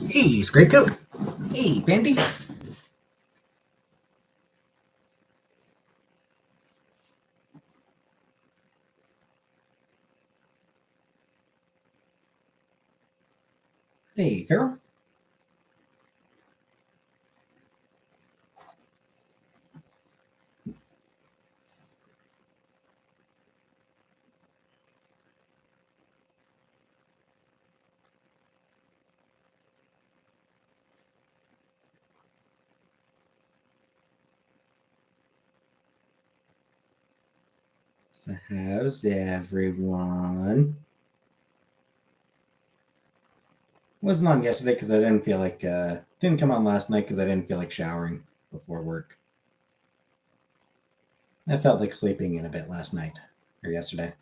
Hey, Scrape Coat. Hey, Bandy. Hey, Farrell. So how's everyone? Wasn't on yesterday because I didn't feel like didn't come on last night because I didn't feel like showering before work. I felt like sleeping in a bit last night or yesterday.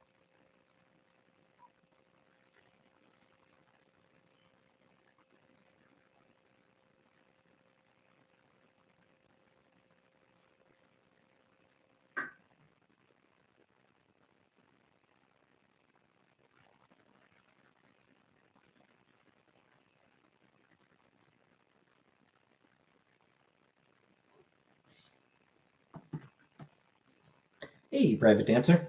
Hey, Private Dancer.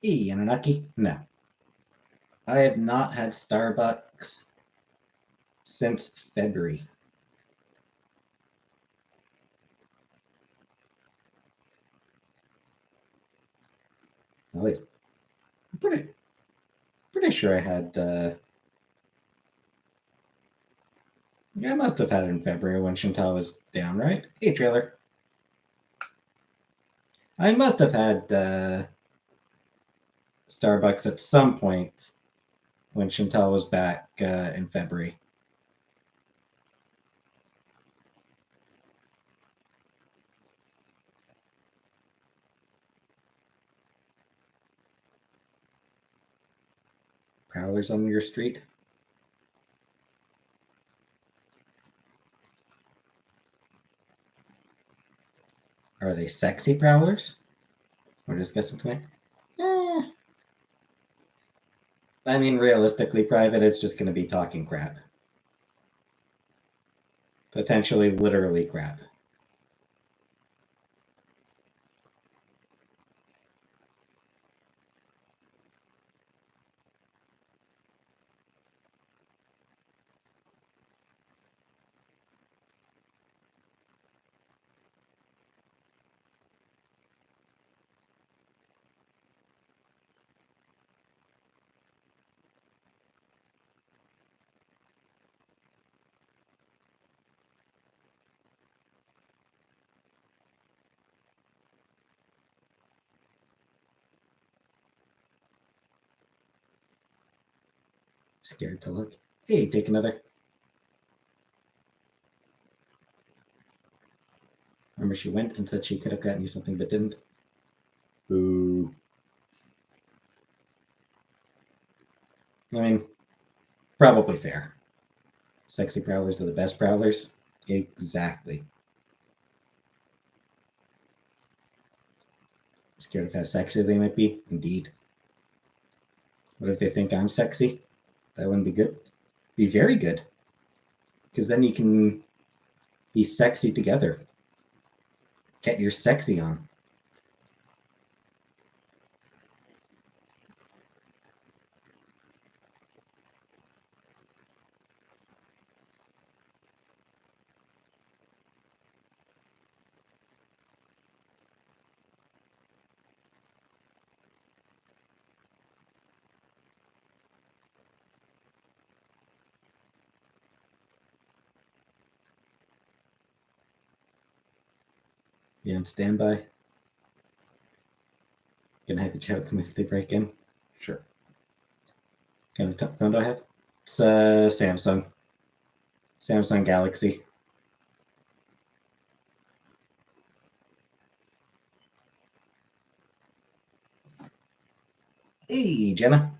Hey, Anunnaki. No, I have not had Starbucks since February. At least, I'm pretty sure I had. Yeah, I must have had it in February when Chantal was down, right? Hey, trailer. I must have had Starbucks at some point when Chantal was back in February. Prowlers on your street? Are they sexy prowlers? We're discussing tonight. Eh, I mean, realistically, private, it's just going to be talking crap. Potentially, literally crap. Scared to look. Hey, take another. Remember, she went and said she could have gotten you something but didn't. Boo. I mean, probably fair. Sexy prowlers are the best prowlers. Exactly. Scared of how sexy they might be? Indeed. What if they think I'm sexy? That wouldn't be good. Be very good. Because then you can be sexy together. Get your sexy on. Be on standby. Gonna have to chat with them if they break in. Sure. Kind of phone do I have? It's Samsung. Samsung Galaxy. Hey, Jenna.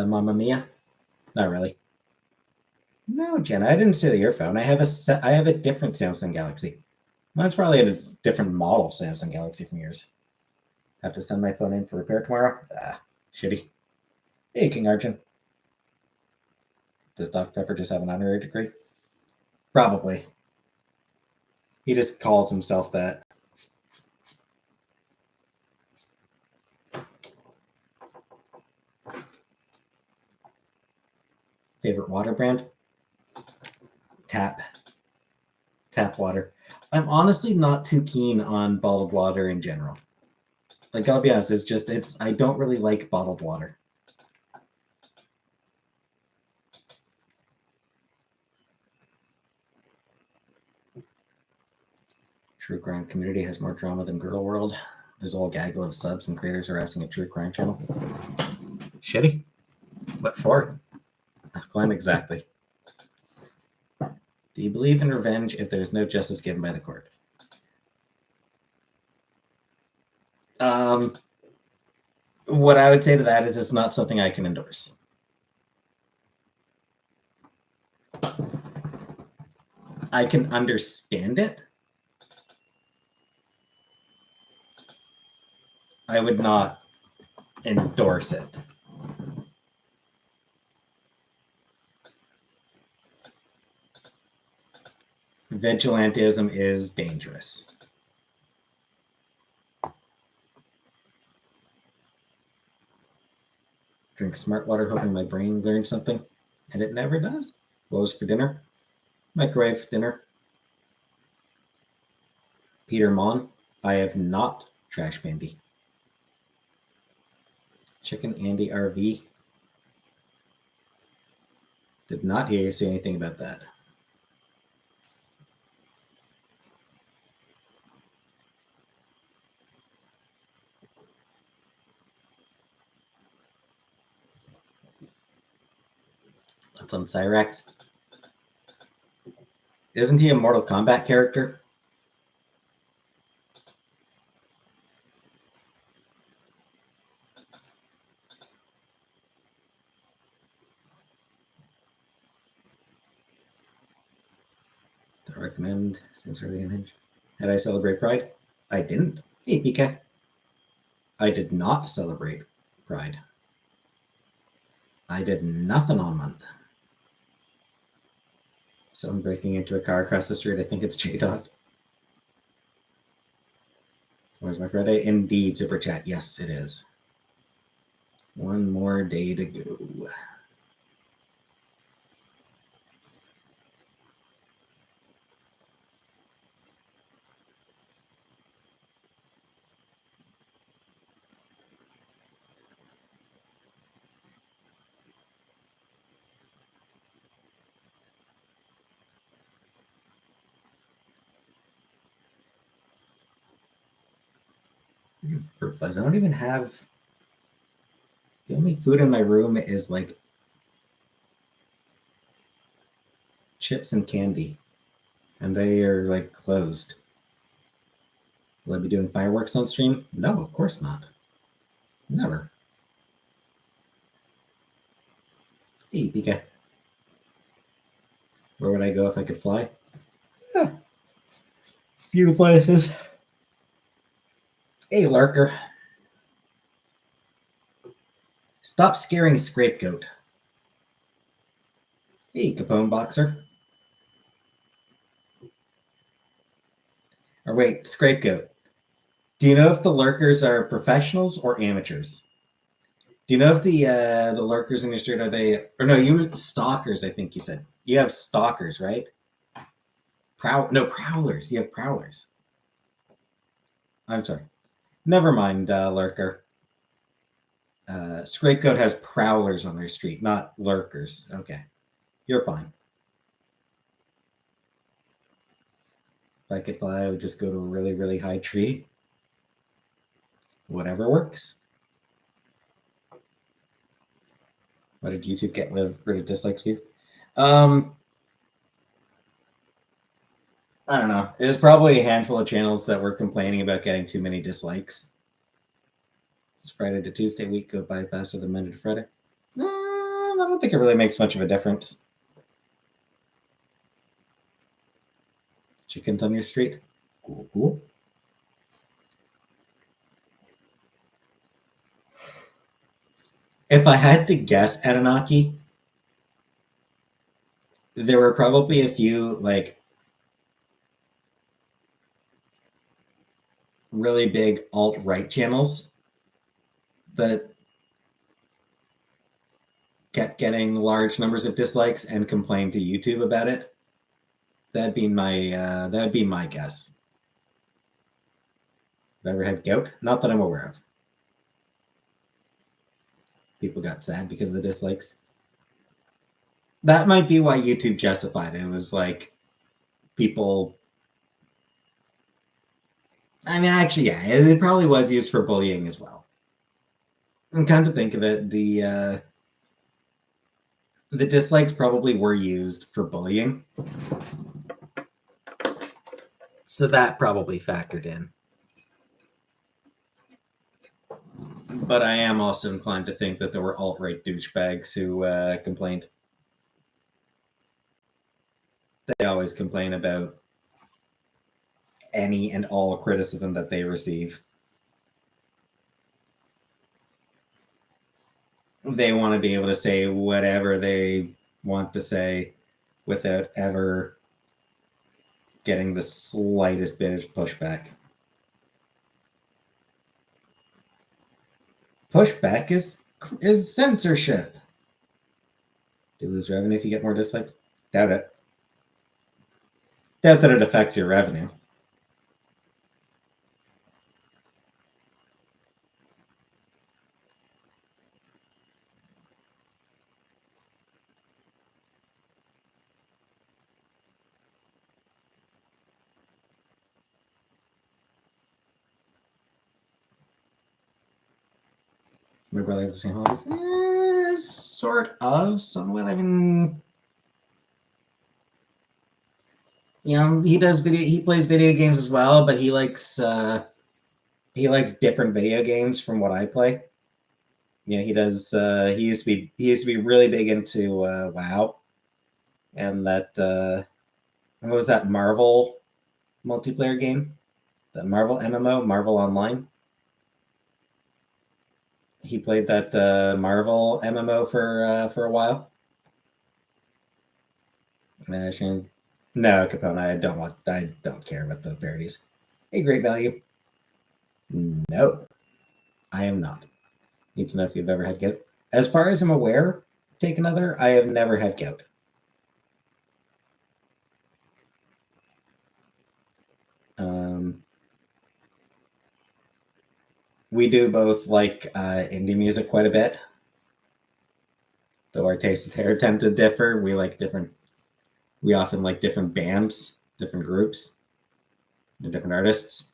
Mamma Mia? Not really. No, Jenna, I didn't steal your phone. I have a different Samsung Galaxy. Mine's probably a different model Samsung Galaxy from yours. Have to send my phone in for repair tomorrow? Ah, shitty. Hey, King Arjun. Does Dr. Pepper just have an honorary degree? Probably. He just calls himself that. Favorite water brand? Tap. Tap water. I'm honestly not too keen on bottled water in general. Like, I'll be honest, I don't really like bottled water. True crime community has more drama than Girl World. There's a whole gaggle of subs and creators harassing a true crime channel. Shitty. What for? Glenn, exactly. Do you believe in revenge if there is no justice given by the court? What I would say to that is it's not something I can endorse. I can understand it. I would not endorse it. Vigilantism is dangerous. Drink smart water hoping my brain learns something, and it never does. What was for dinner? Microwave dinner. Peter Mon, I have not trash Bandy. Chicken Andy RV. Did not hear you say anything about that. That's on Cyrax. Isn't he a Mortal Kombat character? Don't recommend. Seems really unhinged. Did I celebrate Pride? I didn't. Hey, PK. I did not celebrate Pride. I did nothing all month. Someone breaking into a car across the street. I think it's J-Dot. Where's my Friday? Indeed, Super Chat. Yes, it is. One more day to go. Fruit flies. I don't even have. The only food in my room is like chips and candy, and they are like closed. Will I be doing fireworks on stream? No, of course not. Never. Hey, Pika. Where would I go if I could fly? Yeah. Few places. Hey, Lurker. Stop scaring Scapegoat. Hey, Capone Boxer. Or wait, Scapegoat. Do you know if the lurkers are professionals or amateurs? Do you know if the lurkers in your street are they, or no, you were stalkers? I think you said you have stalkers, right? Prowlers. You have prowlers. I'm sorry. Never mind, lurker. Scrapegoat has prowlers on their street, not lurkers. Okay, you're fine. If I could fly, I would just go to a really, really high tree. Whatever works. Why did YouTube get rid of dislikes view? I don't know. There's probably a handful of channels that were complaining about getting too many dislikes. Does Friday to Tuesday week go by faster than Monday to Friday? I don't think it really makes much of a difference. Chickens on your street? Cool, cool. If I had to guess, Anunnaki, there were probably a few like really big alt-right channels that kept getting large numbers of dislikes and complained to YouTube about it. That'd be my guess. Have ever had gout? Not that I'm aware of. People got sad because of the dislikes. That might be why YouTube justified it. It was like people. I mean, actually, yeah, it probably was used for bullying as well. And come to think of it, the dislikes probably were used for bullying. So that probably factored in. But I am also inclined to think that there were alt-right douchebags who complained. They always complain about any and all criticism that they receive. They want to be able to say whatever they want to say without ever getting the slightest bit of pushback. Pushback is censorship. Do you lose revenue if you get more dislikes? Doubt it. Doubt that it affects your revenue. My brother has the same hobbies? Sort of, somewhat. I mean, you know, he does video. He plays video games as well, but he likes different video games from what I play. You know, he does. He used to be really big into WoW, and that what was that Marvel multiplayer game? That Marvel MMO, Marvel Online. He played that Marvel MMO for a while. No, Capone. I don't care about the parodies. Hey, Great Value. No, I am not. Need to know if you've ever had gout. As far as I'm aware, take another. I have never had gout. We do both like indie music quite a bit, though our tastes there tend to differ. We often like different bands, different groups, and different artists.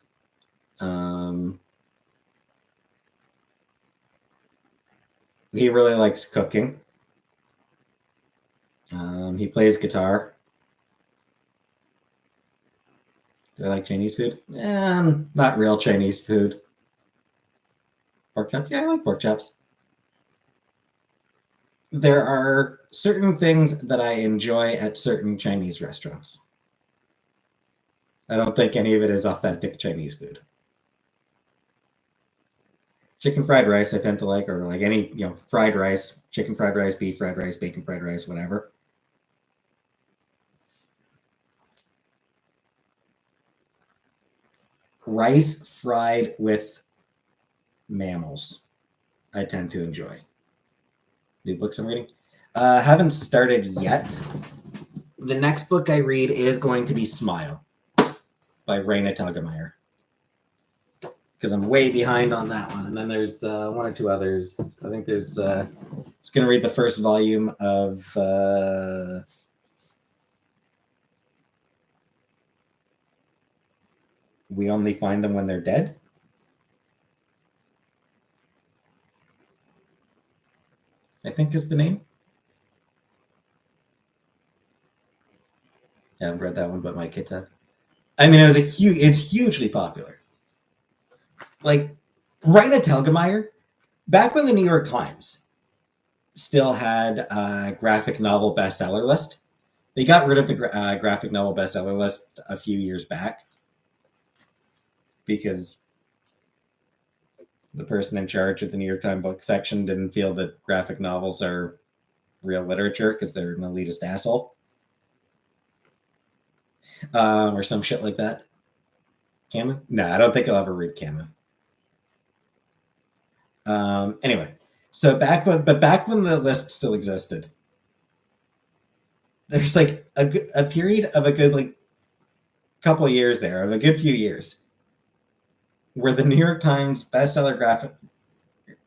He really likes cooking. He plays guitar. Do I like Chinese food? Not real Chinese food. Pork chops? Yeah, I like pork chops. There are certain things that I enjoy at certain Chinese restaurants. I don't think any of it is authentic Chinese food. Chicken fried rice I tend to like, or like any, fried rice, chicken fried rice, beef fried rice, bacon fried rice, whatever. Rice fried with mammals. I tend to enjoy. New books I'm reading. Haven't started yet. The next book I read is going to be Smile by Raina Telgemeier. Because I'm way behind on that one. And then there's one or two others. I think there's just going to read the first volume of We Only Find Them When They're Dead. I think is the name. I haven't read that one, but my kids have. I mean, it's hugely popular. Like, Raina Telgemeier, back when the New York Times still had a graphic novel bestseller list, they got rid of the graphic novel bestseller list a few years back because the person in charge of the New York Times book section didn't feel that graphic novels are real literature because they're an elitist asshole. Or some shit like that. Camus? No, I don't think I'll ever read Camus. Anyway, so back when the list still existed, there's like a period of a good like couple of years there, of a good few years, where the New York Times bestseller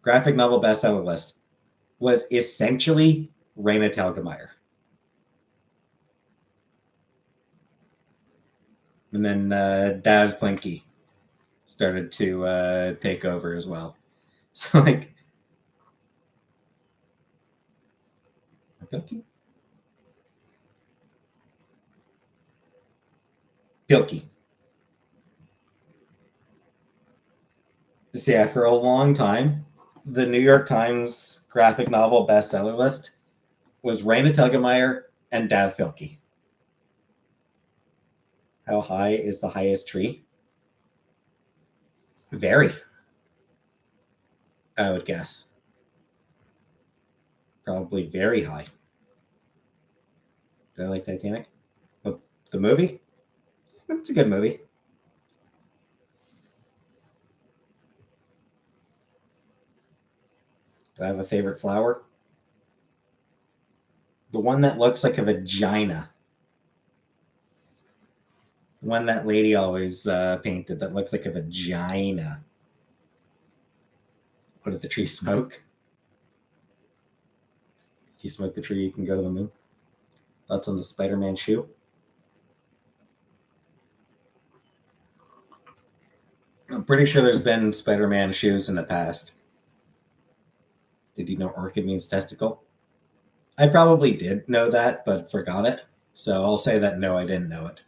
graphic novel bestseller list was essentially Raina Telgemeier. And then Dav Plinky started to take over as well. So like Pilkey. So yeah, for a long time, the New York Times graphic novel bestseller list was Raina Telgemeier and Dav Pilkey. How high is the highest tree? Very, I would guess. Probably very high. Do I like Titanic? The movie? It's a good movie. Do I have a favorite flower? The one that looks like a vagina. The one that lady always painted that looks like a vagina. What did the tree smoke? If you smoke the tree, you can go to the moon. Thoughts on the Spider-Man shoe? I'm pretty sure there's been Spider-Man shoes in the past. Did you know orchid means testicle? I probably did know that, but forgot it. So I'll say that no, I didn't know it.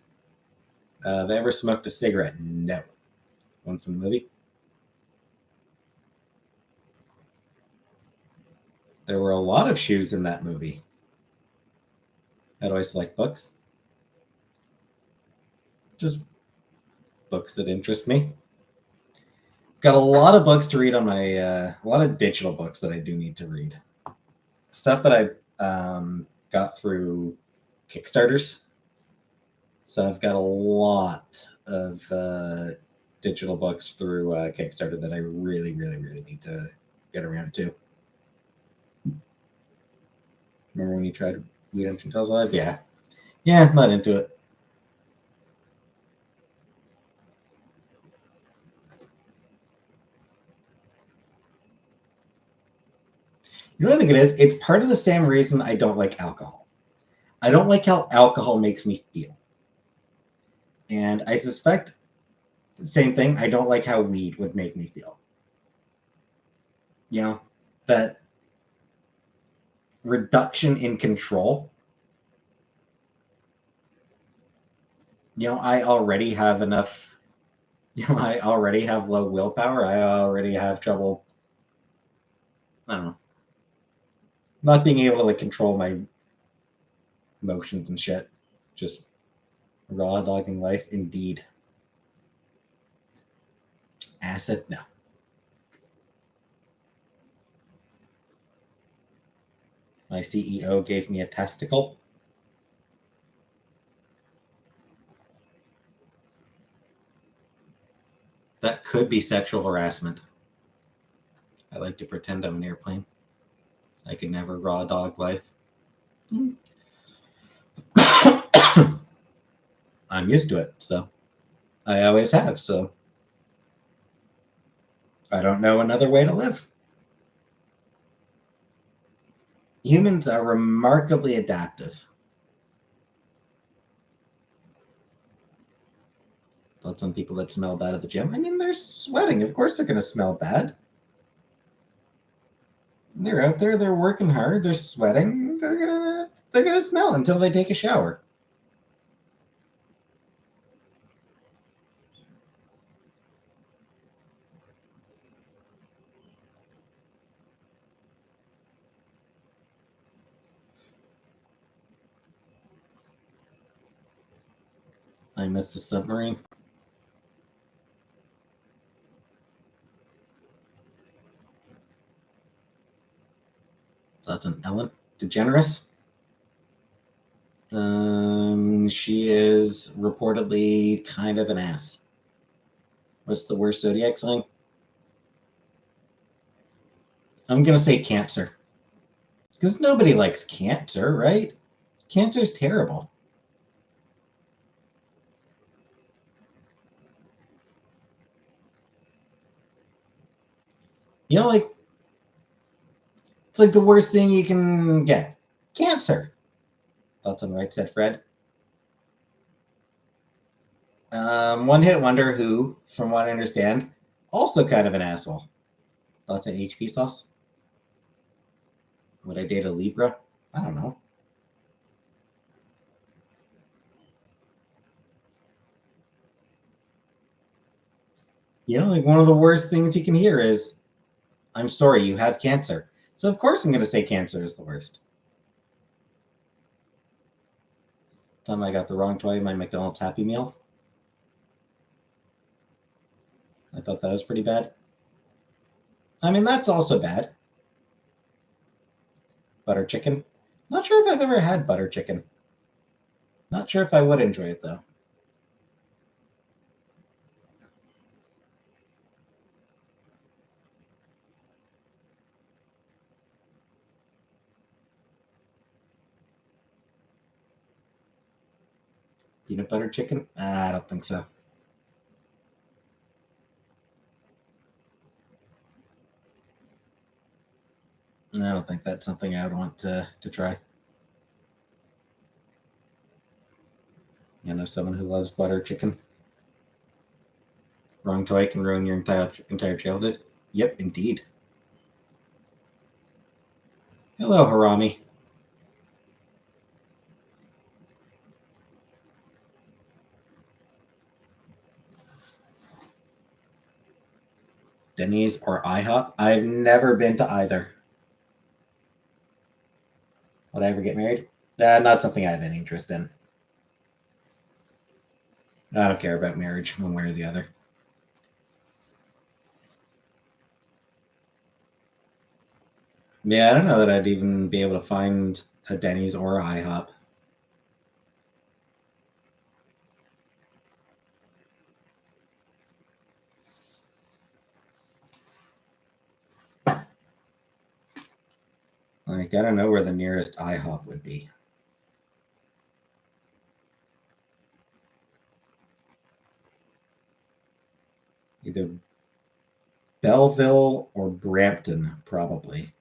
Have I ever smoked a cigarette? No. One from the movie? There were a lot of shoes in that movie. How do I select books? Just books that interest me. Got a lot of books to read on my, a lot of digital books that I do need to read. Stuff that I got through Kickstarters. So I've got a lot of digital books through Kickstarter that I really, really, really need to get around to. Remember when you tried Weed and Chantel's Live? Yeah. Yeah, not into it. You know what I think it is? It's part of the same reason I don't like alcohol. I don't like how alcohol makes me feel. And I suspect the same thing. I don't like how weed would make me feel. You know, that reduction in control. You know, I already have enough. You know, I already have low willpower. I already have trouble. I don't know. Not being able to like control my emotions and shit. Just raw dogging life, indeed. Acid, no. My CEO gave me a testicle. That could be sexual harassment. I like to pretend I'm an airplane. I can never raw dog life. I'm used to it, so I always have, so I don't know another way to live. Humans are remarkably adaptive. But some people that smell bad at the gym, I mean, they're sweating. Of course they're going to smell bad. They're out there, they're working hard, they're sweating, they're gonna smell until they take a shower. I missed the submarine. That's an Ellen DeGeneres. She is reportedly kind of an ass. What's the worst zodiac sign? I'm gonna say Cancer. Because nobody likes Cancer, right? Cancer's terrible. You know, like, it's like the worst thing you can get. Cancer. Thoughts on right, said Fred. One hit wonder who, from what I understand, also kind of an asshole. Thoughts on HP sauce? Would I date a Libra? I don't know. You know, like one of the worst things you can hear is, I'm sorry, you have cancer. So of course I'm going to say cancer is the worst. Time I got the wrong toy in my McDonald's Happy Meal. I thought that was pretty bad. I mean, that's also bad. Butter chicken. Not sure if I've ever had butter chicken. Not sure if I would enjoy it, though. Peanut butter chicken? I don't think so. I don't think that's something I would want to try. You know, someone who loves butter chicken. Wrong toy can ruin your entire childhood. Yep, indeed. Hello, Harami. Denny's or IHOP? I've never been to either. Would I ever get married? Not something I have any interest in. I don't care about marriage one way or the other. Yeah, I don't know that I'd even be able to find a Denny's or a IHOP. Like, I don't know where the nearest IHOP would be. Either Belleville or Brampton, probably.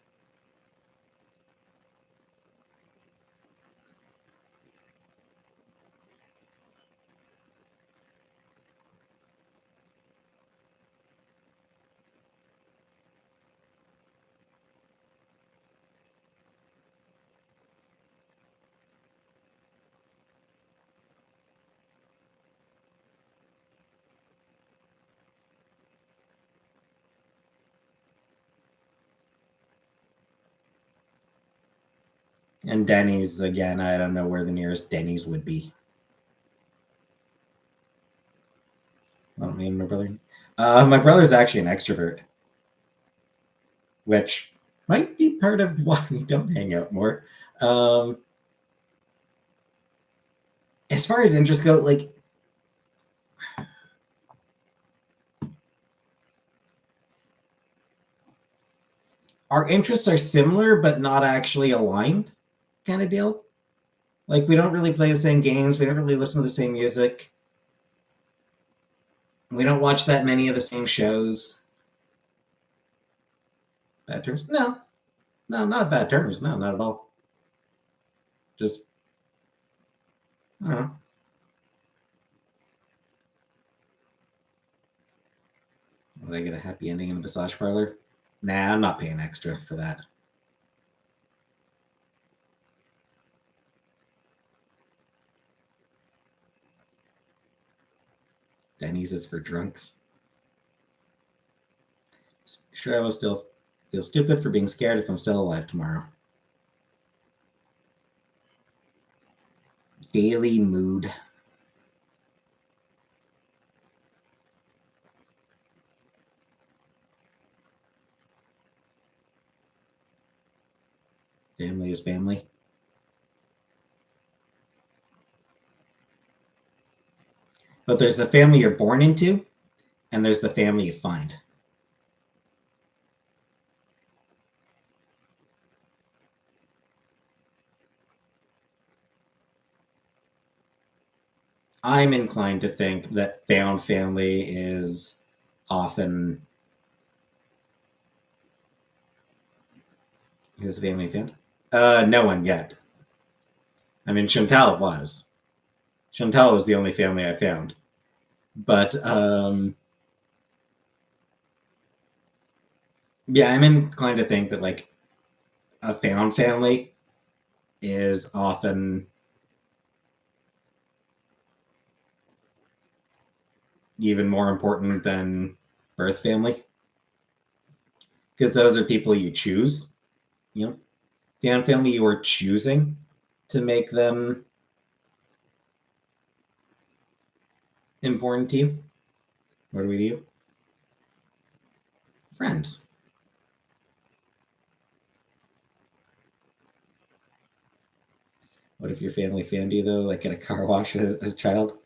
And Denny's, again, I don't know where the nearest Denny's would be. I don't mean my brother. My brother's actually an extrovert, which might be part of why we don't hang out more. As far as interests go, like, our interests are similar but not actually aligned kind of deal. Like, we don't really play the same games. We don't really listen to the same music. We don't watch that many of the same shows. Bad terms? No. No, not bad terms. No, not at all. Just, I don't know. Would I get a happy ending in a massage parlor? Nah, I'm not paying extra for that. Denny's is for drunks. Sure, I will still feel stupid for being scared if I'm still alive tomorrow. Daily mood. Family is family. But there's the family you're born into, and there's the family you find. I'm inclined to think that found family is often. Who's the family found? No one yet. I mean, Chantal was. Chantal was the only family I found. But yeah, I'm inclined to think that like a found family is often even more important than birth family because those are people you choose. You know, found family you are choosing to make them important to you. What do we do? Friends. What if your family found you though, like at a car wash as a child?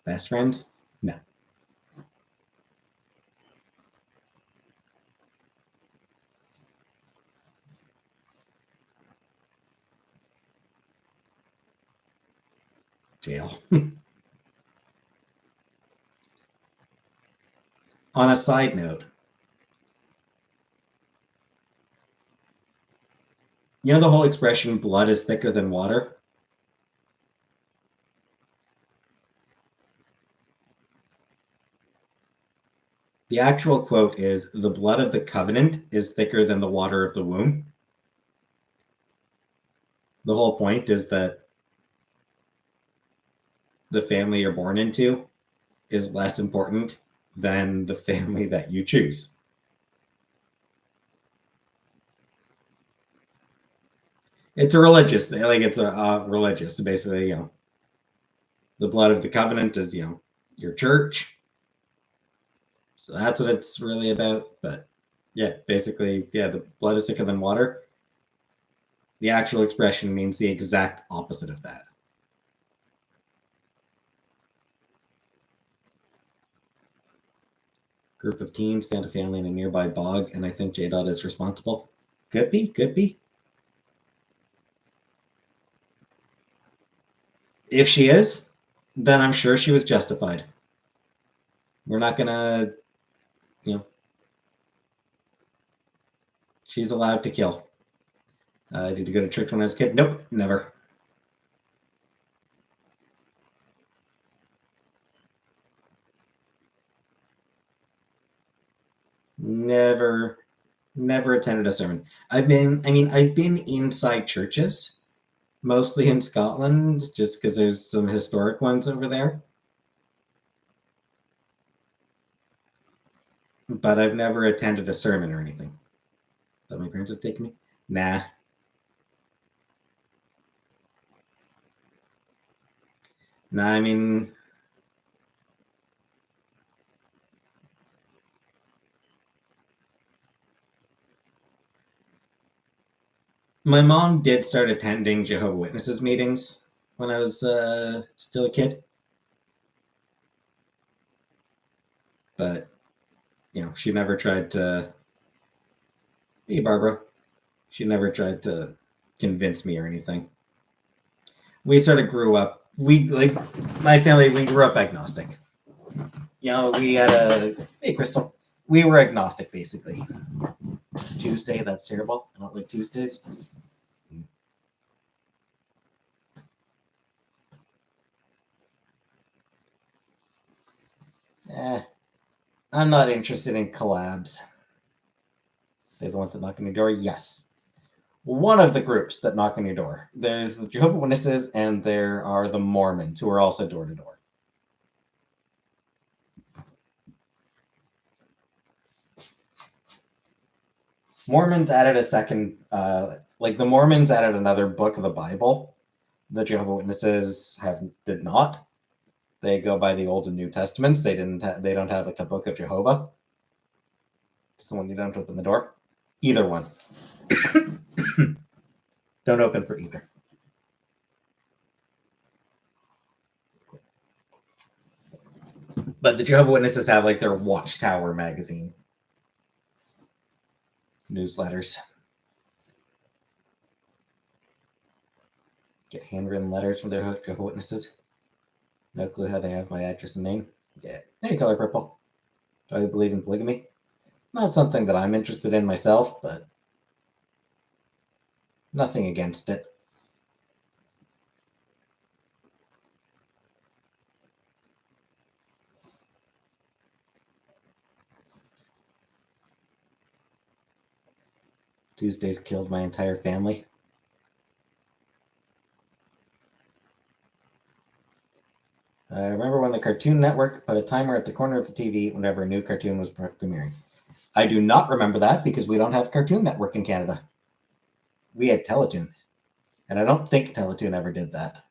Best friends? No. Jail. On a side note, you know the whole expression blood is thicker than water? The actual quote is the blood of the covenant is thicker than the water of the womb. The whole point is that the family you're born into is less important than the family that you choose. It's a religious thing. Like it's a religious. Basically, the blood of the covenant is your church. So that's what it's really about. But yeah, basically, yeah, the blood is thicker than water. The actual expression means the exact opposite of that. Group of teens found a family in a nearby bog, and I think J Dot is responsible. Could be, could be. If she is, then I'm sure she was justified. We're not gonna, you know, she's allowed to kill. Did you go to church when I was a kid? Nope, never. Never, never attended a sermon. I've been inside churches, mostly in Scotland, just because there's some historic ones over there. But I've never attended a sermon or anything. That my parents would take me? Nah. Nah, I mean, my mom did start attending Jehovah's Witnesses meetings when I was still a kid. But, she never tried to. Hey, Barbara. She never tried to convince me or anything. We sort of grew up. My family, we grew up agnostic. We had hey, Crystal. We were agnostic, basically. It's Tuesday. That's terrible. I don't like Tuesdays. I'm not interested in collabs. They're the ones that knock on your door? Yes. One of the groups that knock on your door. There's the Jehovah's Witnesses, and there are the Mormons, who are also door to door. Mormons added a second, the Mormons added another book of the Bible. The Jehovah's Witnesses did not. They go by the Old and New Testaments. They don't have like a book of Jehovah. It's the one you don't open the door. Either one. Don't open for either. But the Jehovah's Witnesses have like their Watchtower magazine newsletters. Get handwritten letters from their Jehovah's Witnesses. No clue how they have my address and name. Yeah. Hey, Color Purple. Do I believe in polygamy? Not something that I'm interested in myself, but nothing against it. Tuesdays killed my entire family. I remember when the Cartoon Network put a timer at the corner of the TV whenever a new cartoon was premiering. I do not remember that because we don't have Cartoon Network in Canada. We had Teletoon. And I don't think Teletoon ever did that. Have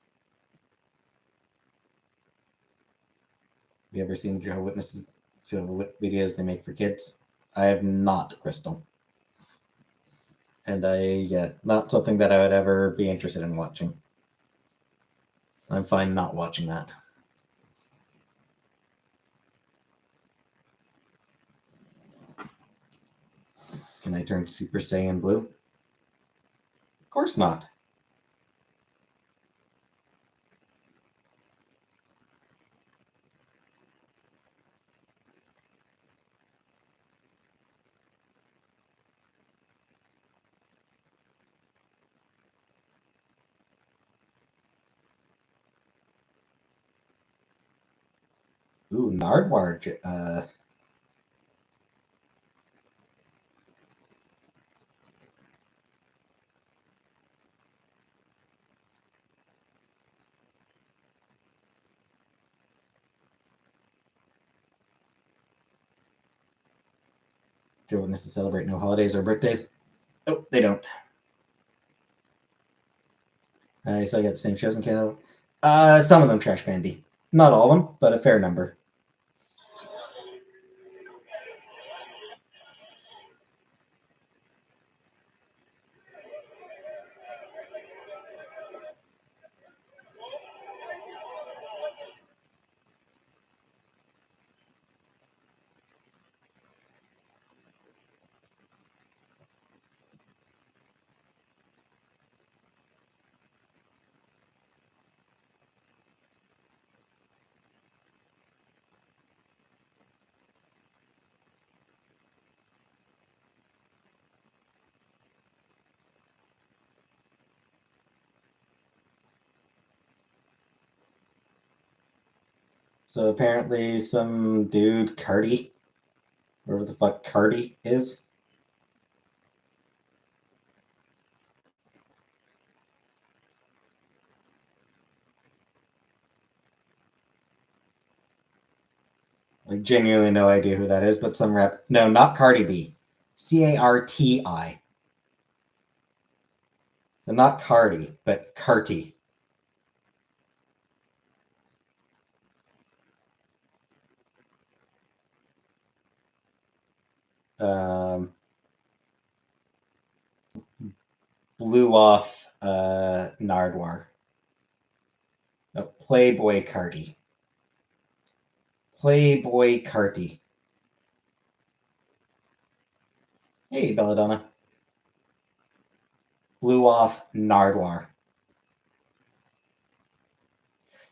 you ever seen the Jehovah's Witnesses videos they make for kids? I have not, Crystal. And not something that I would ever be interested in watching. I'm fine not watching that. Can I turn Super Saiyan blue? Of course not. Ooh, Nardwuar. Jehovah's Witnesses celebrate no holidays or birthdays. Oh, they don't. I still get the same shows in Canada. Some of them trash Bandy. Not all of them, but a fair number. So apparently some dude, Cardi, whoever the fuck Cardi is, like genuinely no idea who that is, but some rap. No, not Cardi B. Carti. So not Cardi, but Carti. Blew off Nardwuar. Playboy Carti. Playboy Carti. Hey, Belladonna. Blew off Nardwuar.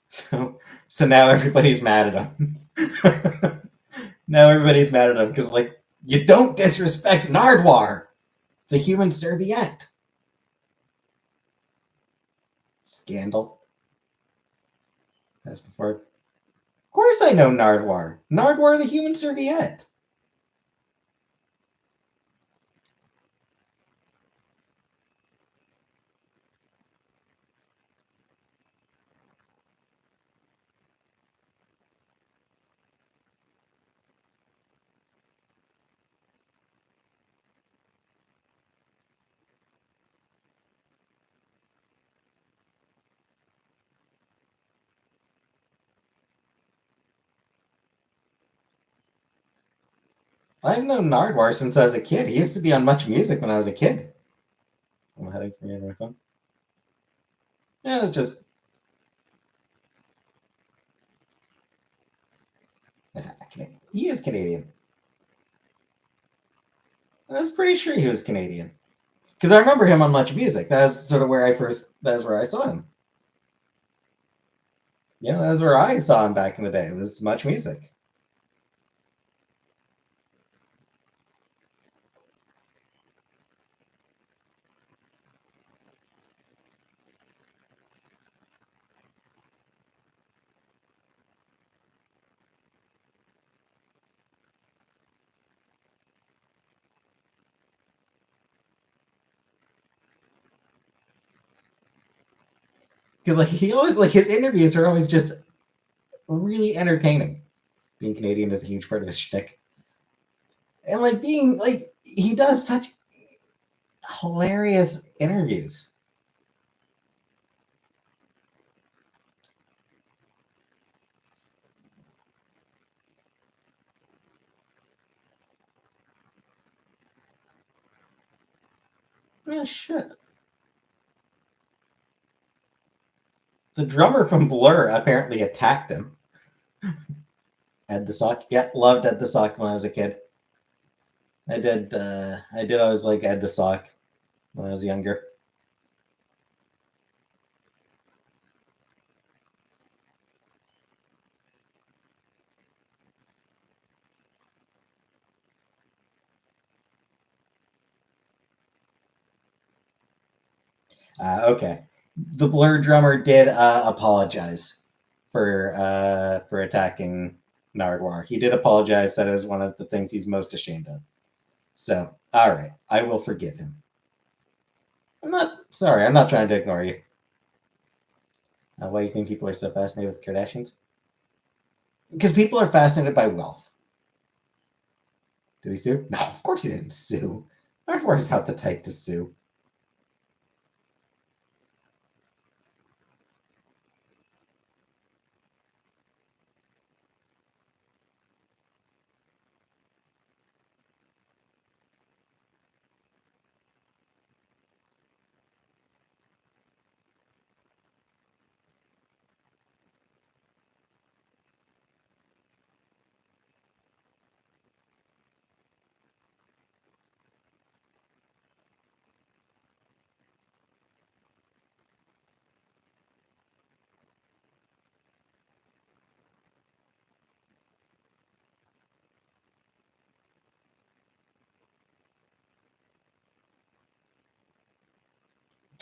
So, so now everybody's mad at him. Now everybody's mad at him because, like, you don't disrespect Nardwuar, the human serviette. Scandal. As before. Of course I know Nardwuar. Nardwuar, the human serviette. I've known Nardwuar since I was a kid. He used to be on Much Music when I was a kid. I'm heading for my phone. Yeah, it's just. He is Canadian. I was pretty sure he was Canadian. Because I remember him on Much Music. That was sort of where that was where I saw him. Yeah, that was where I saw him back in the day. It was Much Music. Because like he always like his interviews are always just really entertaining. Being Canadian is a huge part of his shtick. And like being like he does such hilarious interviews. Oh shit. The drummer from Blur apparently attacked him. Ed the Sock. Yeah, loved Ed the Sock when I was a kid. I did always like Ed the Sock when I was younger. Okay. The Blur drummer did apologize for attacking Nardwuar. He did apologize. That is one of the things he's most ashamed of. So, all right, I will forgive him. I'm not sorry. I'm not trying to ignore you. Why do you think people are so fascinated with Kardashians? Because people are fascinated by wealth. Did he sue? No, of course he didn't sue. Nardwuar's not the type to sue.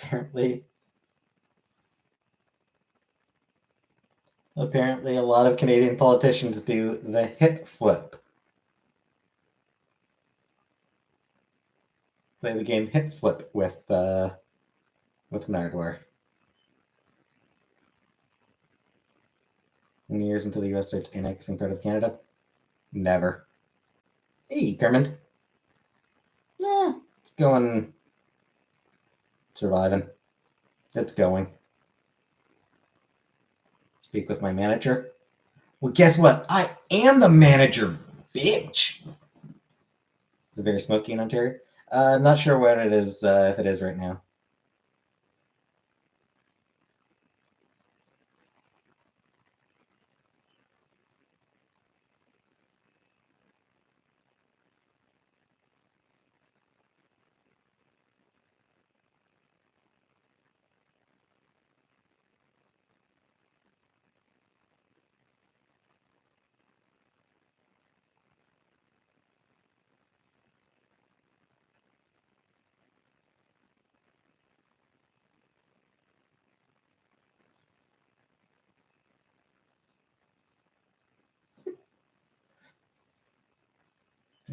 Apparently, apparently, a lot of Canadian politicians do the hip flip. Play the game hip flip with Nardwuar. Many years until the U.S. starts annexing part of Canada? Never. Hey, Kermit. Yeah, it's going. Surviving. It's going. Speak with my manager. Well, guess what? I am the manager, bitch. Is it very smoky in Ontario? Not sure what it is, if it is right now.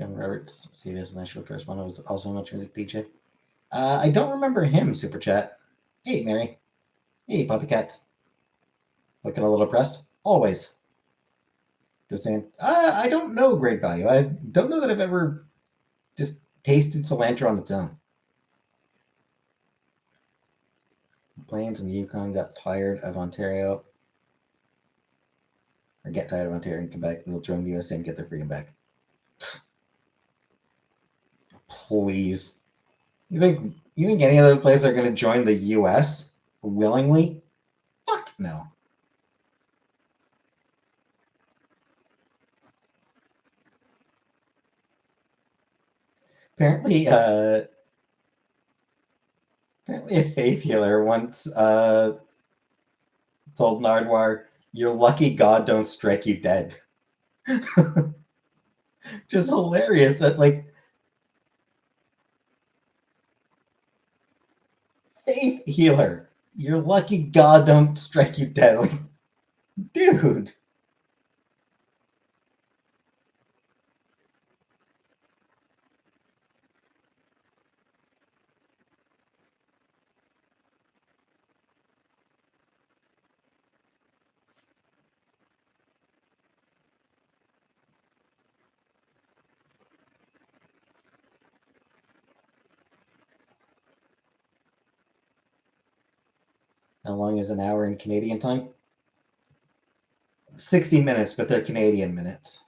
John Roberts, CBS national correspondent, was also a much music DJ. I don't remember him, Super Chat. Hey, Mary. Hey, Puppy Cats. Looking a little pressed? Always. Just saying, I don't know Great Value. I don't know that I've ever just tasted cilantro on its own. Plains and Yukon got tired of Ontario, or get tired of Ontario and Quebec. They'll join the USA and get their freedom back. Please. You think any of those places are going to join the US willingly? Fuck no. Apparently a faith healer once told Nardwuar, "You're lucky God don't strike you dead." Just hilarious that, like, faith healer, you're lucky God don't strike you dead. Like, dude. How long is an hour in Canadian time? 60 minutes, but they're Canadian minutes.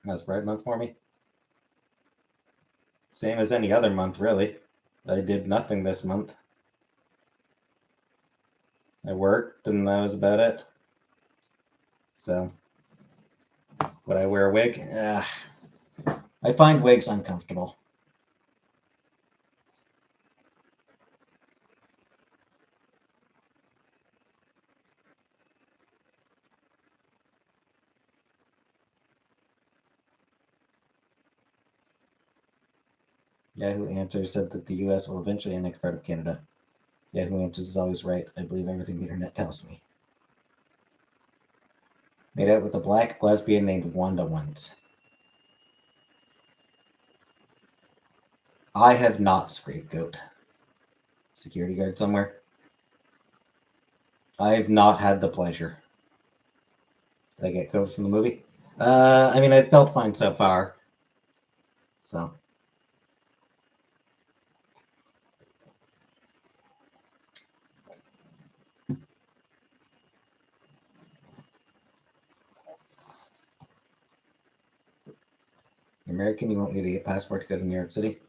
That's Pride Month for me. Same as any other month, really. I did nothing this month. I worked, and that was about it. So, would I wear a wig? I find wigs uncomfortable. Yahoo Answers said that the US will eventually annex part of Canada. Yahoo Answers is always right. I believe everything the internet tells me. Made out with a black lesbian named Wanda once. I have not scapegoat. Security guard somewhere. I have not had the pleasure. Did I get COVID from the movie? I mean, I felt fine so far. So. American, you won't need a passport to go to New York City.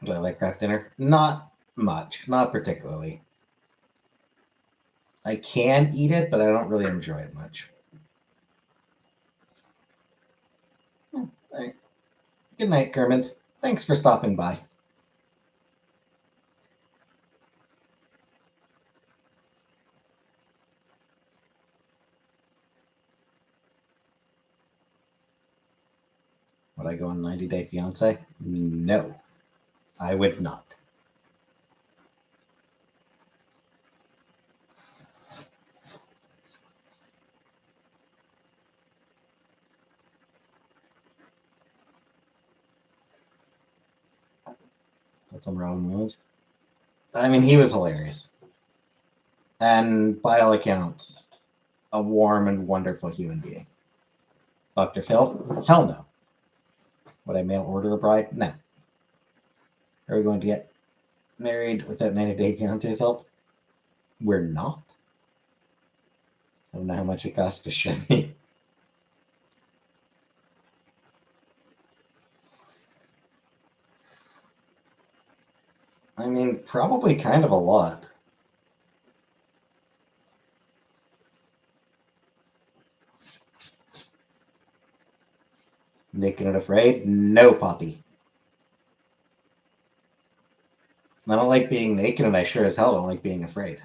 Do I like craft dinner? Not much. Not particularly. I can eat it, but I don't really enjoy it much. Right. Good night, Kermit. Thanks for stopping by. Would I go on 90 Day Fiancé? No, I would not. That's some Robin Williams. I mean, he was hilarious. And by all accounts, a warm and wonderful human being. Dr. Phil? Hell no. Would I mail order a bride? No. Are we going to get married without 90 Day Fiancé's help? We're not. I don't know how much it costs to ship me. I mean, probably kind of a lot. Naked and afraid? No, Poppy. I don't like being naked, and I sure as hell don't like being afraid.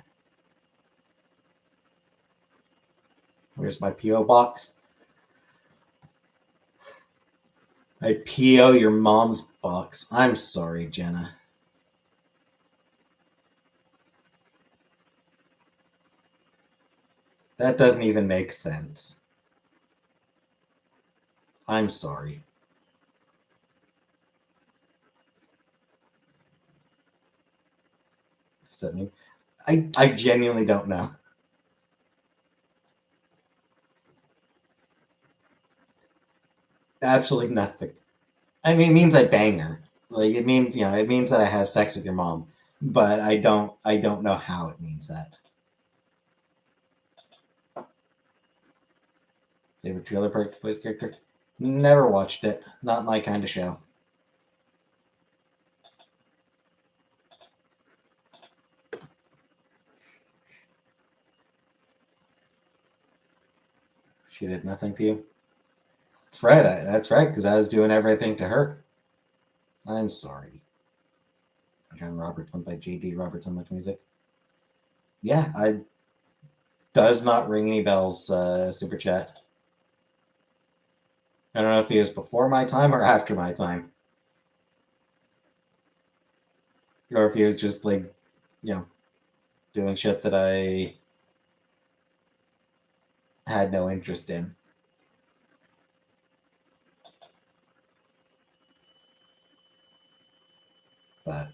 Where's my P.O. box? I P.O. your mom's box. I'm sorry, Jenna. That doesn't even make sense. I'm sorry. Does that mean? I genuinely don't know. Absolutely nothing. I mean, it means I bang her. Like it means, it means that I have sex with your mom. But I don't know how it means that. Favorite Trailer Park Boys character? Never watched it. Not my kind of show. She did nothing to you? That's right. That's right, because I was doing everything to her. I'm sorry. John Roberts went by J.D. Roberts on much music. Yeah, I does not ring any bells, Super Chat. I don't know if he was before my time or after my time. Or if he was just like, doing shit that I had no interest in. But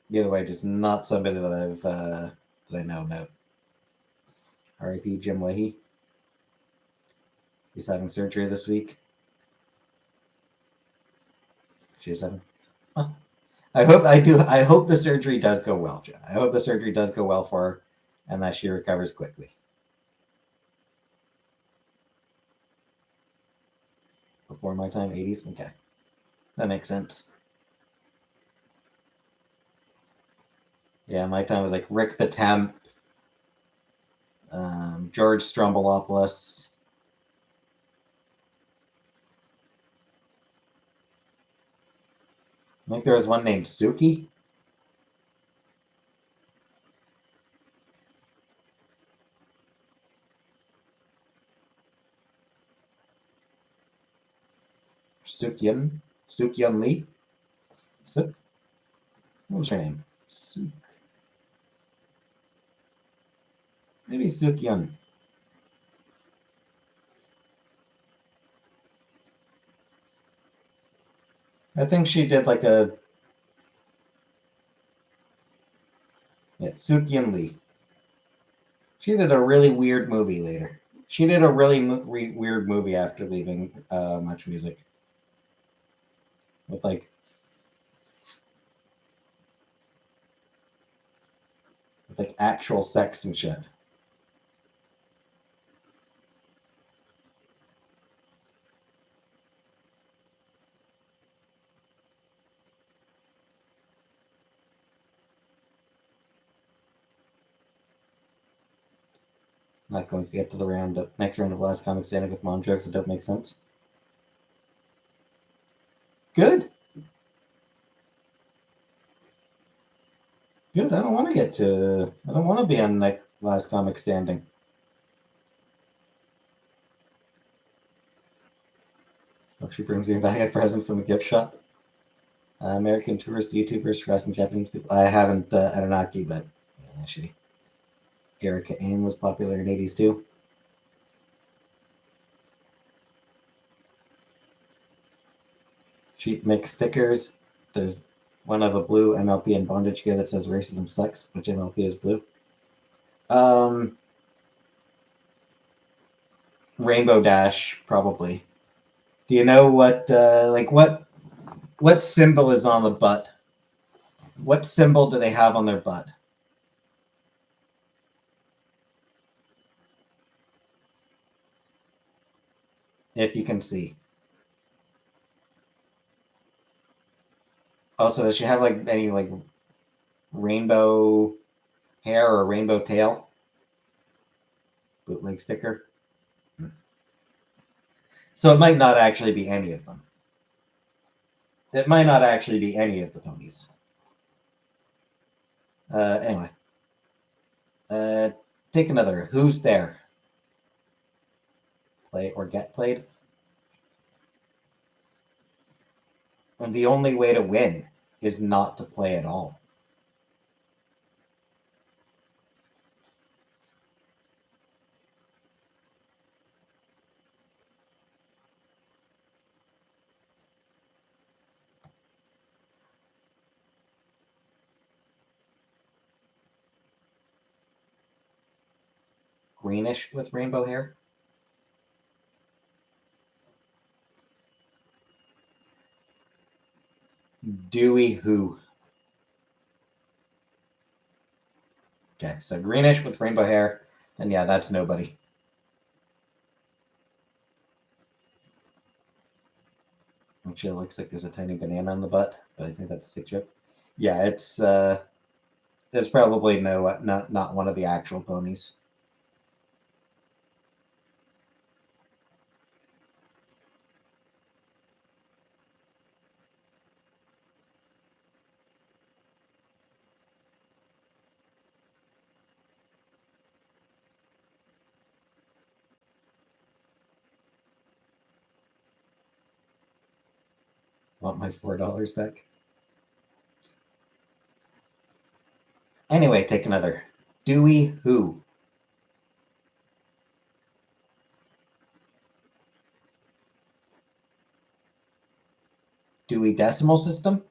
either way, just not somebody that that I know about. R.I.P. Jim Leahy. He's having surgery this week. She's having. Huh. I hope the surgery does go well, Jen. I hope the surgery does go well for her, and that she recovers quickly. Before my time, 80s. Okay, that makes sense. Yeah, my time was like Rick the Temp, George Stroumboulopoulos. I think there was one named Suki. Sukyeon Lee. Suk. What was her name? Suk. Maybe Sukyeon. I think she did like a. Yeah, Sukyeon Lee. She did a really weird movie later. She did a really weird movie after leaving Much Music. With like actual sex and shit. Not going to get to the next round of Last Comic Standing with mom jokes that don't make sense. Good. Good. I don't want to get to. I don't want to be on next Last Comic Standing. Hope she brings me back a present from the gift shop. American tourist YouTubers harassing Japanese people. I haven't Anunnaki, but yeah, shitty. Erica Ann was popular in '80s too. Cheap mix stickers. There's one of a blue MLP and bondage gear that says racism sucks, which MLP is blue. Rainbow Dash, probably. Do you know what what symbol is on the butt? What symbol do they have on their butt? If you can see. Also, does she have like any like rainbow hair or rainbow tail? Bootleg sticker. So it might not actually be any of them. It might not actually be any of the ponies. Anyway. Take another. Who's there? Play or get played. And the only way to win is not to play at all. Greenish with rainbow hair. Dewy who? Okay, so greenish with rainbow hair, and yeah, that's nobody. Actually, it looks like there's a tiny banana on the butt, but I think that's a thick chip. Yeah, it's probably not one of the actual ponies. Want my $4 back? Anyway, take another. Dewy who? Dewey Decimal System?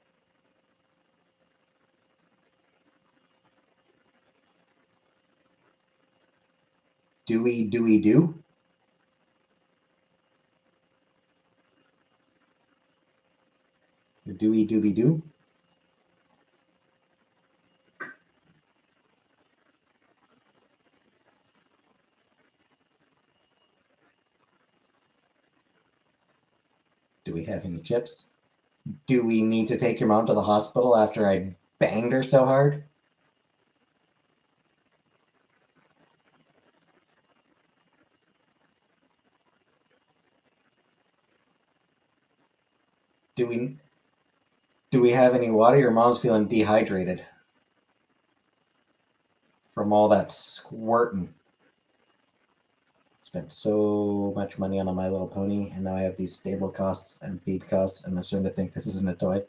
Dewey Dewey Do? Or Dewey Dewey Do? Do we have any chips? Do we need to take your mom to the hospital after I banged her so hard? Do we have any water? Your mom's feeling dehydrated from all that squirting. Spent so much money on a My Little Pony, and now I have these stable costs and feed costs, and I'm starting to think this isn't a toy.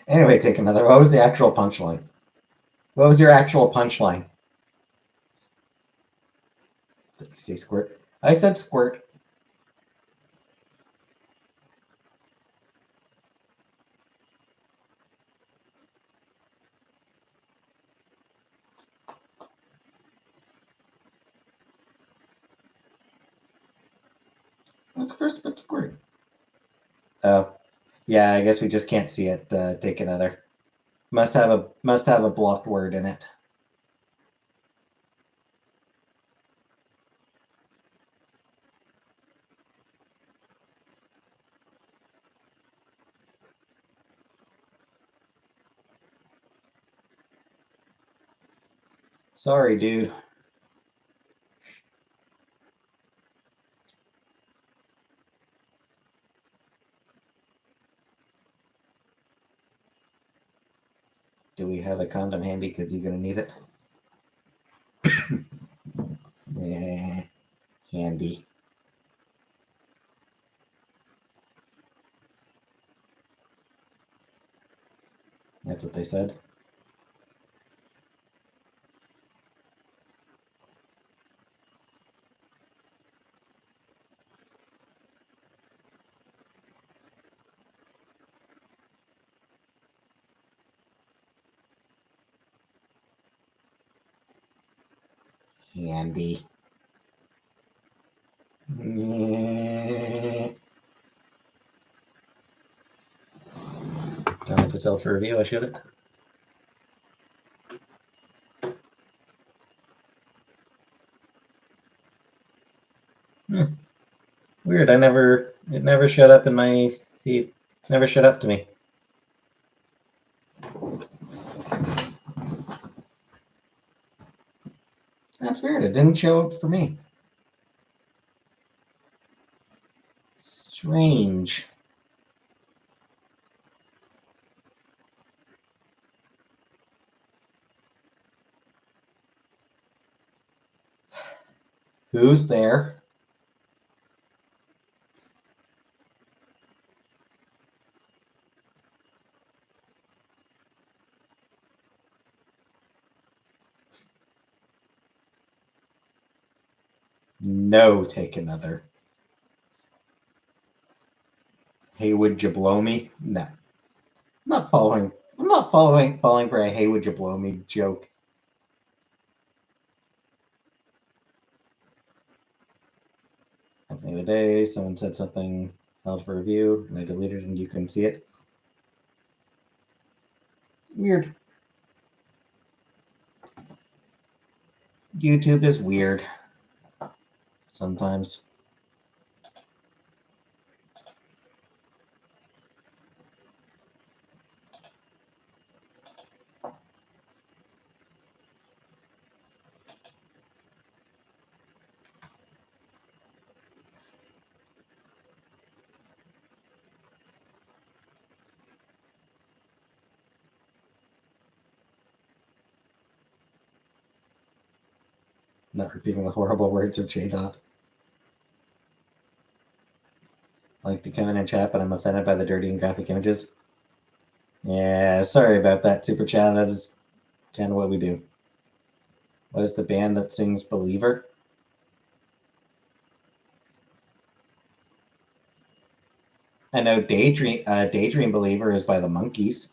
Anyway, take another. What was the actual punchline? What was your actual punchline? Did you say squirt? I said squirt. What's first but squirt? Oh, yeah. I guess we just can't see it. Take another. Must have a blocked word in it. Sorry, dude. Do we have a condom handy? Because you're gonna need it. Yeah, handy. That's what they said. Handy. Time to put out for review. I should it. Weird. It never showed up in my feed. Never showed up to me. That's weird. It didn't show up for me. Strange. Who's there? No, take another. Hey, would you blow me? No. I'm not falling for a hey, would you blow me joke. Happening today, someone said something out for review, and I deleted it and you couldn't see it. Weird. YouTube is weird. Sometimes. Not repeating the horrible words of J. Dot. I like to come in and chat, but I'm offended by the dirty and graphic images. Yeah, sorry about that, Super Chat. That is kind of what we do. What is the band that sings Believer? I know Daydream Believer is by the Monkees.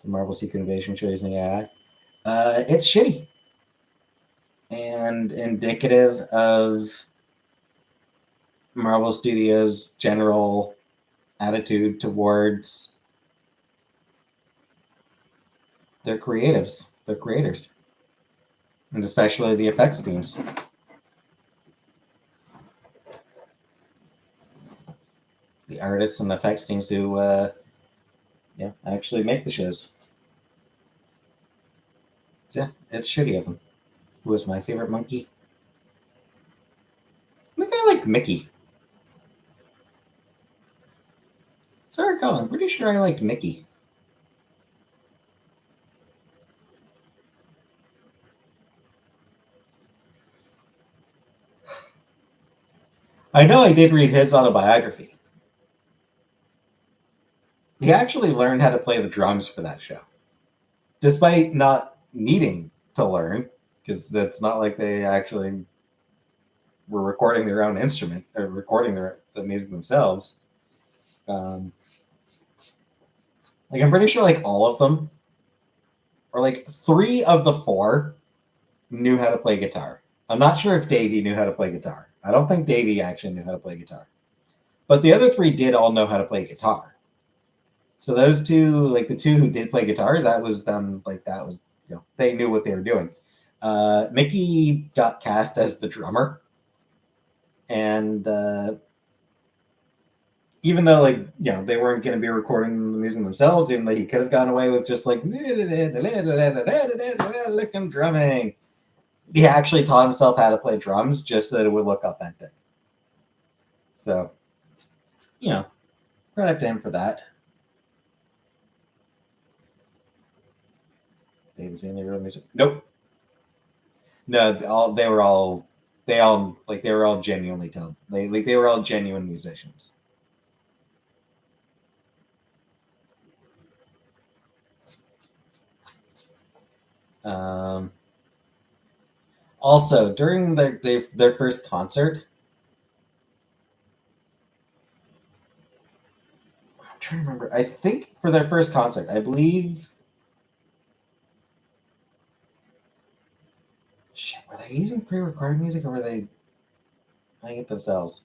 The Marvel Secret Invasion show using AI. It's shitty. And indicative of Marvel Studios' general attitude towards their creatives, their creators, and especially the effects teams. The artists and effects teams who actually make the shows. So, yeah, it's shitty of them. Who was my favorite monkey? I think I like Mickey. Sorry, Colin. I'm pretty sure I liked Mickey. I know I did read his autobiography. He actually learned how to play the drums for that show, despite not needing to learn, because that's not like they actually were recording their own instrument or recording the music themselves. Like I'm pretty sure like all of them, or like 3 of the 4, knew how to play guitar. I'm not sure if Davey knew how to play guitar. I don't think Davey actually knew how to play guitar, but the other 3 did all know how to play guitar. So those 2, like the 2 who did play guitars, that was them. Like that was, they knew what they were doing. Mickey got cast as the drummer, and even though they weren't going to be recording the music themselves, even though he could have gone away with just like licking drumming, he actually taught himself how to play drums just so that it would look authentic. So, credit to him for that. David seen the real music? Nope. No, they were all genuinely talented. They were all genuine musicians. Also, during their first concert, I'm trying to remember. I think for their first concert, I believe. Shit, were they using pre-recorded music or were they playing it themselves?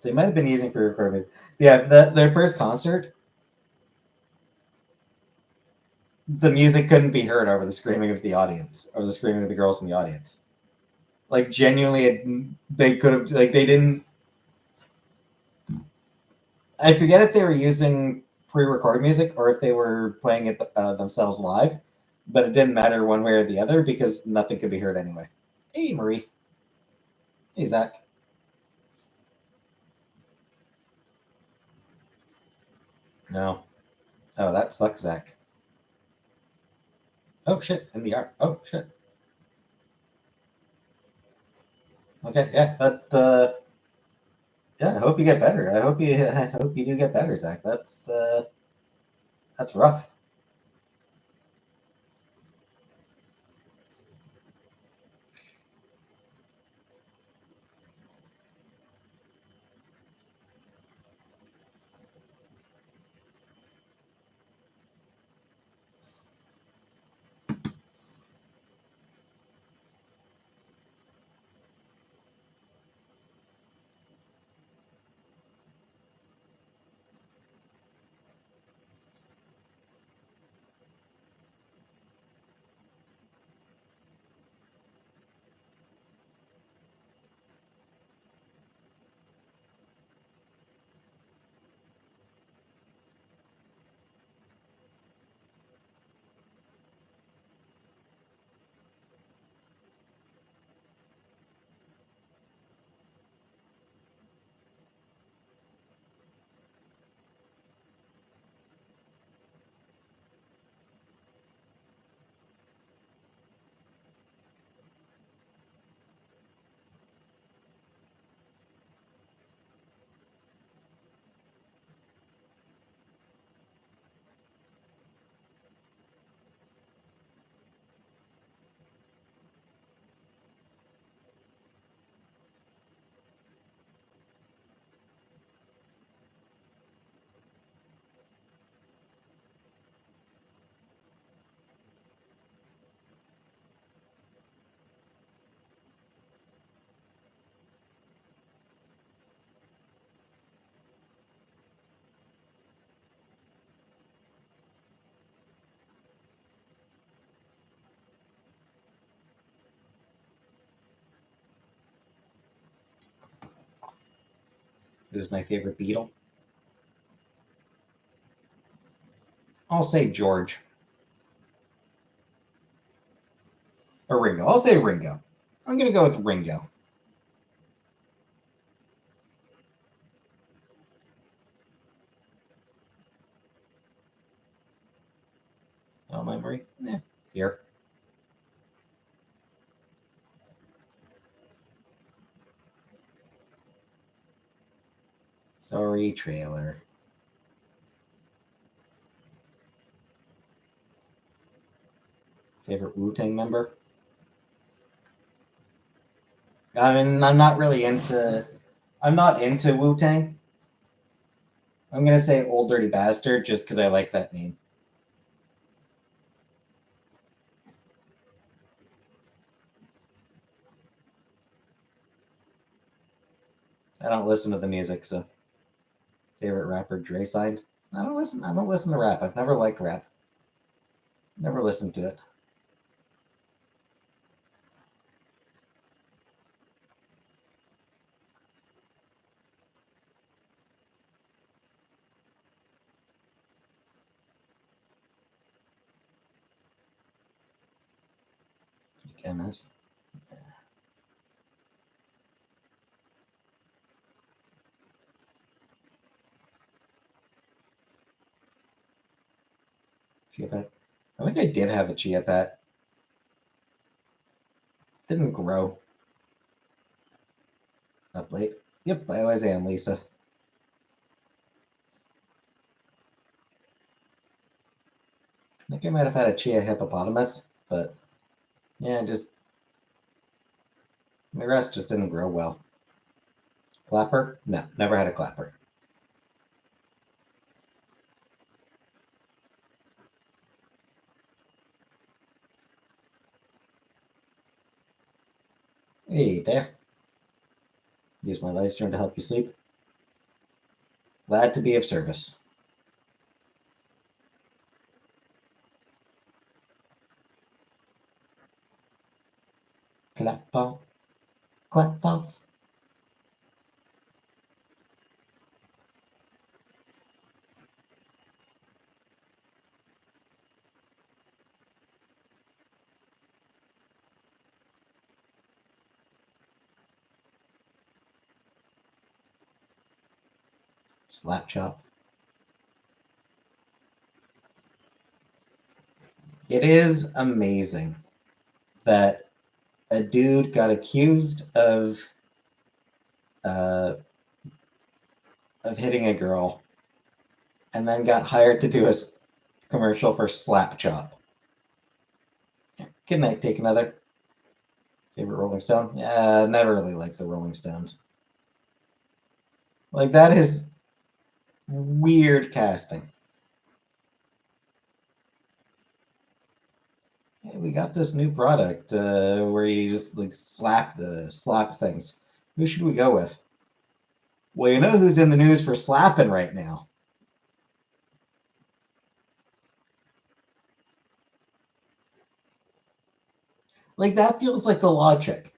They might have been using pre-recorded music. Yeah, their first concert, the music couldn't be heard over the screaming of the audience, or the screaming of the girls in the audience. Like genuinely, they could have like they didn't. I forget if they were using pre-recorded music or if they were playing it themselves live, but it didn't matter one way or the other because nothing could be heard anyway. Hey, Marie. Hey, Zach. No. Oh, that sucks, Zach. Oh shit! In the art. Oh shit. Okay, yeah, that. Yeah, I hope you get better. I hope you. I hope you do get better, Zach. That's rough. Who's my favorite Beatle? I'll say George or Ringo. I'll say Ringo. I'm gonna go with Ringo. Oh, my Marie. Here. Sorry, trailer. Favorite Wu Tang member? I mean, I'm not really into. I'm not into Wu Tang. I'm gonna say Old Dirty Bastard just because I like that name. I don't listen to the music, so favorite rapper Dre signed. I don't listen. I don't listen to rap. I've never liked rap. Never listened to it. MS. Chia pet. I think I did have a chia pet. Didn't grow up late. Yep, I always am, Lisa. I think I might have had a chia hippopotamus, but yeah, just the rest just didn't grow well. Clapper? No, never had a clapper. Hey, there. Use my live stream to help you sleep. Glad to be of service. Clap. clap off. Slap chop. It is amazing that a dude got accused of hitting a girl and then got hired to do a commercial for Slap Chop. Good night, take another. Favorite Rolling Stone? Yeah, never really liked the Rolling Stones. Like, that is weird casting. Hey, we got this new product where you just like slap things. Who should we go with? Well, you know who's in the news for slapping right now? Like, that feels like the logic.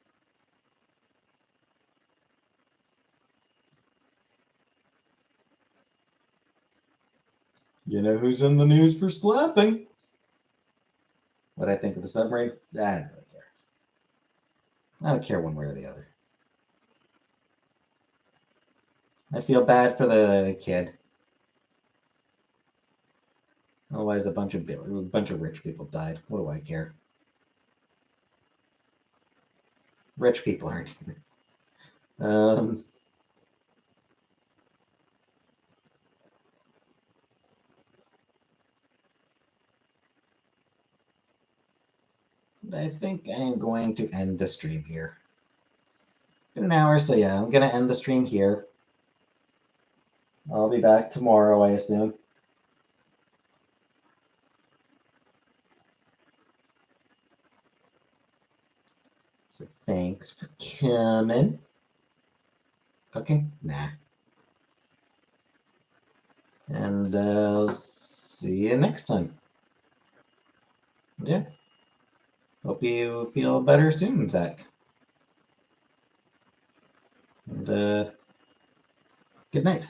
You know who's in the news for slapping? What I think of the submarine? I don't really care. I don't care one way or the other. I feel bad for the kid. Otherwise, a bunch of rich people died. What do I care? Rich people aren't. I think I am going to end the stream here. In an hour, so yeah, I'm going to end the stream here. I'll be back tomorrow, I assume. So thanks for coming. Cooking? Nah. And I'll see you next time. Yeah. Hope you feel better soon, Zach. And good night.